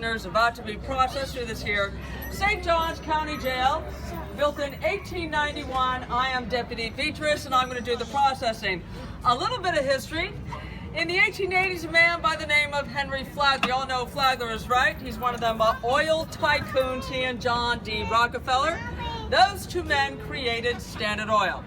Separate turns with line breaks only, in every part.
Prisoners about to be processed through this here St. John's County Jail, built in 1891. I am Deputy Beatrice and I'm going to do the processing. A little bit of history. In the 1880s, a man by the name of Henry Flagler, you all know Flagler is right, he's one of them oil tycoons, he and John D. Rockefeller. Those two men created Standard Oil.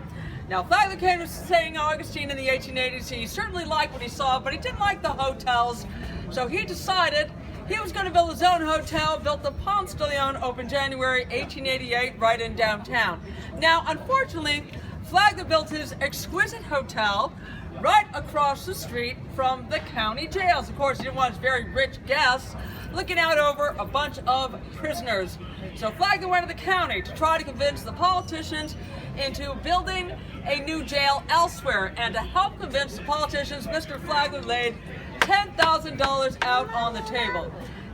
Now, Flagler came to St. Augustine in the 1880s. He certainly liked what he saw, but he didn't like the hotels, so he decided he was going to build his own hotel, built the Ponce de Leon, opened January 1888, right in downtown. Now, unfortunately, Flagler built his exquisite hotel right across the street from the county jails. Of course, he didn't want his very rich guests looking out over a bunch of prisoners. So Flagler went to the county to try to convince the politicians into building a new jail elsewhere. And to help convince the politicians, Mr. Flagler laid $10,000 out on the table.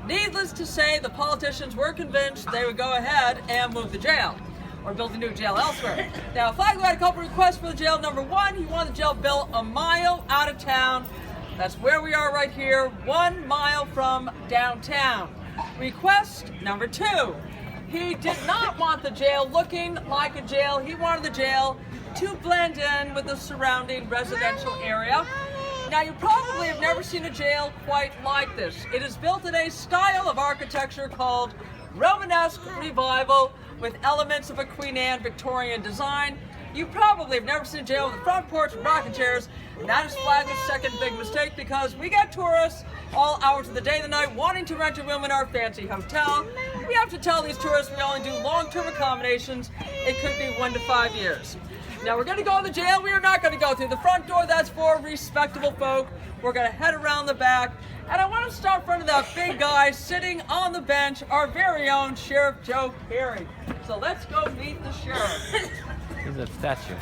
Needless to say, the politicians were convinced they would go ahead and move the jail or build a new jail elsewhere. Now, Flagler had a couple requests for the jail. Number one, he wanted the jail built a mile out of town. That's where we are right here, 1 mile from downtown. Request number two, he did not want the jail looking like a jail. He wanted the jail to blend in with the surrounding residential area. Now, you probably have never seen a jail quite like this. It is built in a style of architecture called Romanesque Revival with elements of a Queen Anne Victorian design. You probably have never seen a jail with a front porch and rocking chairs, and that is Flagler's second big mistake, because we get tourists all hours of the day and the night wanting to rent a room in our fancy hotel. We have to tell these tourists we only do long-term accommodations. It could be 1 to 5 years. Now, we're going to go in the jail. We are not going to go through the front door. That's for respectable folk. We're going to head around the back. And I want to start in front of that big guy sitting on the bench, our very own Sheriff Joe Perry. So let's go meet the sheriff.
He's a statue.